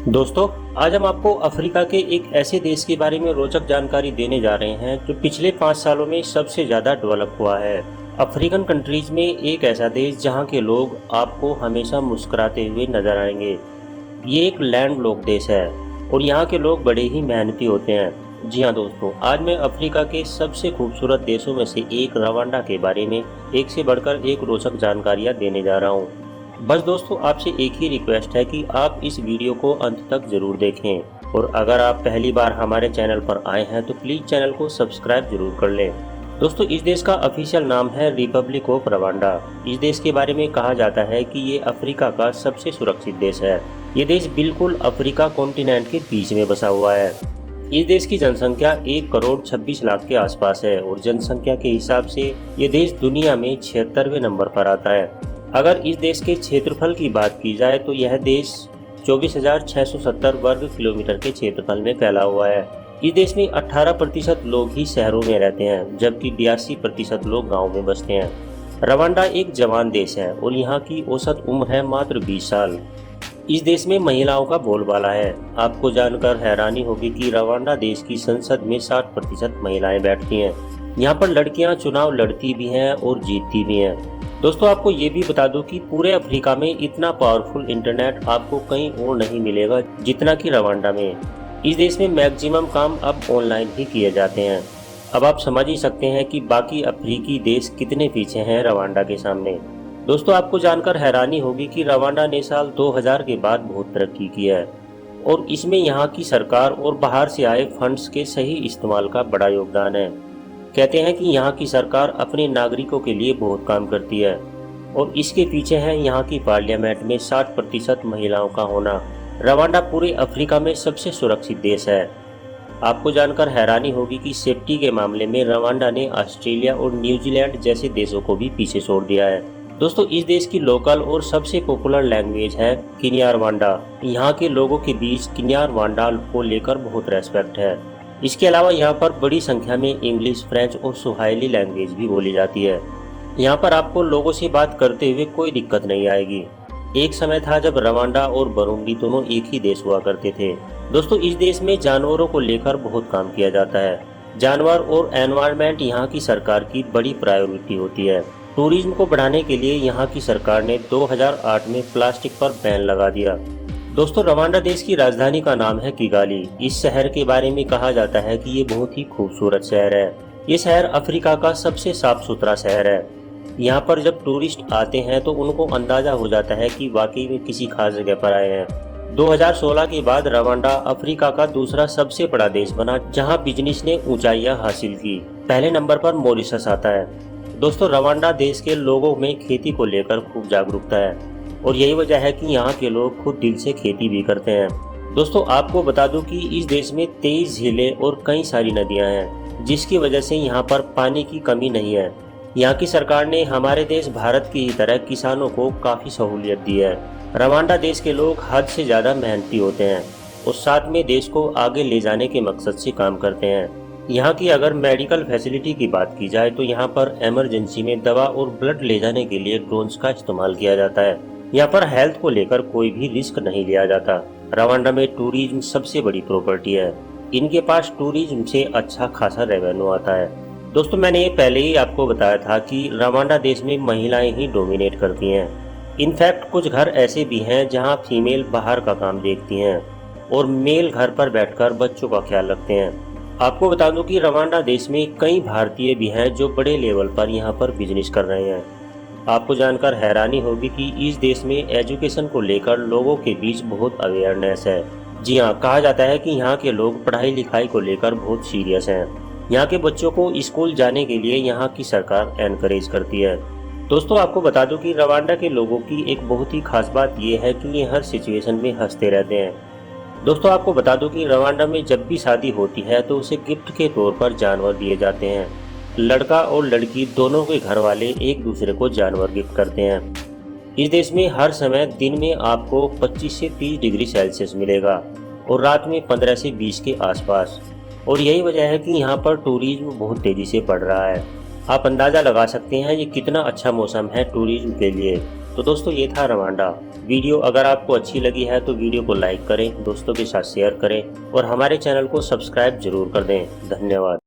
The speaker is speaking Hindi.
दोस्तों, आज हम आपको अफ्रीका के एक ऐसे देश के बारे में रोचक जानकारी देने जा रहे हैं जो पिछले 5 सालों में सबसे ज़्यादा डेवलप हुआ है। अफ्रीकन कंट्रीज में एक ऐसा देश जहां के लोग आपको हमेशा मुस्कुराते हुए नजर आएंगे। ये एक लैंडलॉक्ड देश है और यहाँ के लोग बड़े ही मेहनती होते हैं। जी हाँ दोस्तों, आज मैं अफ्रीका के सबसे खूबसूरत देशों में से एक रवांडा के बारे में एक से बढ़कर एक रोचक जानकारियाँ देने जा रहा हूँ। बस दोस्तों, आपसे एक ही रिक्वेस्ट है कि आप इस वीडियो को अंत तक जरूर देखें और अगर आप पहली बार हमारे चैनल पर आए हैं तो प्लीज़ चैनल को सब्सक्राइब जरूर कर लें। दोस्तों, इस देश का ऑफिशियल नाम है रिपब्लिक ऑफ रवांडा। इस देश के बारे में कहा जाता है कि ये अफ्रीका का सबसे सुरक्षित देश है। ये देश बिल्कुल अफ्रीका कॉन्टिनेंट के बीच में बसा हुआ है। इस देश की जनसंख्या 1 करोड़ 26 लाख के आसपास है और जनसंख्या के हिसाब से ये देश दुनिया में 76वें नंबर पर आता है। अगर इस देश के क्षेत्रफल की बात की जाए तो यह देश 24,670 वर्ग किलोमीटर के क्षेत्रफल में फैला हुआ है। इस देश में 18% लोग ही शहरों में रहते हैं जबकि 82% लोग गाँव में बसते हैं। रवांडा एक जवान देश है और यहाँ की औसत उम्र है मात्र 20 साल। इस देश में महिलाओं का बोलबाला है। आपको जानकर हैरानी होगी कि रवांडा देश की संसद में 60% महिलाएं बैठती हैं। यहाँ पर लड़कियां चुनाव लड़ती भी हैं और जीतती भी हैं। दोस्तों, आपको ये भी बता दूं कि पूरे अफ्रीका में इतना पावरफुल इंटरनेट आपको कहीं और नहीं मिलेगा जितना कि रवांडा में। इस देश में मैक्सिमम काम अब ऑनलाइन ही किए जाते हैं। अब आप समझ ही सकते हैं कि बाकी अफ्रीकी देश कितने पीछे हैं रवांडा के सामने। दोस्तों, आपको जानकर हैरानी होगी कि रवांडा ने साल 2000 के बाद बहुत तरक्की की है और इसमें यहाँ की सरकार और बाहर से आए फंड्स के सही इस्तेमाल का बड़ा योगदान है। कहते हैं कि यहाँ की सरकार अपने नागरिकों के लिए बहुत काम करती है और इसके पीछे है यहाँ की पार्लियामेंट में 60% महिलाओं का होना। रवांडा पूरे अफ्रीका में सबसे सुरक्षित देश है। आपको जानकर हैरानी होगी कि सेफ्टी के मामले में रवांडा ने ऑस्ट्रेलिया और न्यूजीलैंड जैसे देशों को भी पीछे छोड़ दिया है। दोस्तों, इस देश की लोकल और सबसे पॉपुलर लैंग्वेज है किन्यारवांडा। यहाँ के लोगों के बीच किन्यारवांडा को लेकर बहुत रेस्पेक्ट है। इसके अलावा यहाँ पर बड़ी संख्या में इंग्लिश, फ्रेंच और सुहाइली लैंग्वेज भी बोली जाती है। यहाँ पर आपको लोगों से बात करते हुए कोई दिक्कत नहीं आएगी। एक समय था जब रवांडा और बुरुंडी दोनों एक ही देश हुआ करते थे। दोस्तों, इस देश में जानवरों को लेकर बहुत काम किया जाता है। जानवर और एनवायरनमेंट यहाँ की सरकार की बड़ी प्रायोरिटी होती है। टूरिज्म को बढ़ाने के लिए यहाँ की सरकार ने 2008 में प्लास्टिक पर बैन लगा दिया। दोस्तों, रवांडा देश की राजधानी का नाम है किगाली। इस शहर के बारे में कहा जाता है कि ये बहुत ही खूबसूरत शहर है। ये शहर अफ्रीका का सबसे साफ सुथरा शहर है। यहाँ पर जब टूरिस्ट आते हैं तो उनको अंदाजा हो जाता है कि वाकई में किसी खास जगह पर आए हैं। 2016 के बाद रवांडा अफ्रीका का दूसरा सबसे बड़ा देश बना जहाँ बिजनेस ने ऊंचाइयाँ हासिल की। पहले नंबर पर मॉरिशस आता है। दोस्तों, रवांडा देश के लोगों में खेती को लेकर खूब जागरूकता है और यही वजह है कि यहाँ के लोग खुद दिल से खेती भी करते हैं। दोस्तों, आपको बता दूं कि इस देश में 23 झीलें और कई सारी नदियाँ हैं जिसकी वजह से यहाँ पर पानी की कमी नहीं है। यहाँ की सरकार ने हमारे देश भारत की ही तरह किसानों को काफ़ी सहूलियत दी है। रवांडा देश के लोग हद से ज़्यादा मेहनती होते हैं और साथ में देश को आगे ले जाने के मकसद से काम करते हैं। यहाँ की अगर मेडिकल फैसिलिटी की बात की जाए तो यहाँ पर इमरजेंसी में दवा और ब्लड ले जाने के लिए ड्रोन्स का इस्तेमाल किया जाता है। यहाँ पर हेल्थ को लेकर कोई भी रिस्क नहीं लिया जाता। रवांडा में टूरिज्म सबसे बड़ी प्रॉपर्टी है। इनके पास टूरिज्म से अच्छा खासा रेवेन्यू आता है। दोस्तों, मैंने ये पहले ही आपको बताया था कि रवांडा देश में महिलाएं ही डोमिनेट करती हैं। इनफैक्ट कुछ घर ऐसे भी हैं जहां फीमेल बाहर का काम देखती हैं और मेल घर पर बैठकर बच्चों का ख्याल रखते हैं। आपको बता दूं कि रवांडा देश में कई भारतीय भी हैं जो बड़े लेवल पर यहाँ पर बिजनेस कर रहे हैं। आपको जानकर हैरानी होगी कि इस देश में एजुकेशन को लेकर लोगों के बीच बहुत अवेयरनेस है। जी हाँ, कहा जाता है कि यहाँ के लोग पढ़ाई लिखाई को लेकर बहुत सीरियस हैं। यहाँ के बच्चों को स्कूल जाने के लिए यहाँ की सरकार एनकरेज करती है। दोस्तों, आपको बता दूं कि रवांडा के लोगों की एक बहुत ही खास बात यह है कि ये हर सिचुएशन में हंसते रहते हैं। दोस्तों, आपको बता दूं कि रवांडा में जब भी शादी होती है तो उसे गिफ्ट के तौर पर जानवर दिए जाते हैं। लड़का और लड़की दोनों के घर वाले एक दूसरे को जानवर गिफ्ट करते हैं। इस देश में हर समय दिन में आपको 25 से 30 डिग्री सेल्सियस मिलेगा और रात में 15 से 20 के आसपास। और यही वजह है कि यहाँ पर टूरिज्म बहुत तेजी से बढ़ रहा है। आप अंदाज़ा लगा सकते हैं ये कितना अच्छा मौसम है टूरिज्म के लिए। तो दोस्तों ये था रवांडा। वीडियो अगर आपको अच्छी लगी है तो वीडियो को लाइक करें, दोस्तों के साथ शेयर करें और हमारे चैनल को सब्सक्राइब जरूर कर दें। धन्यवाद।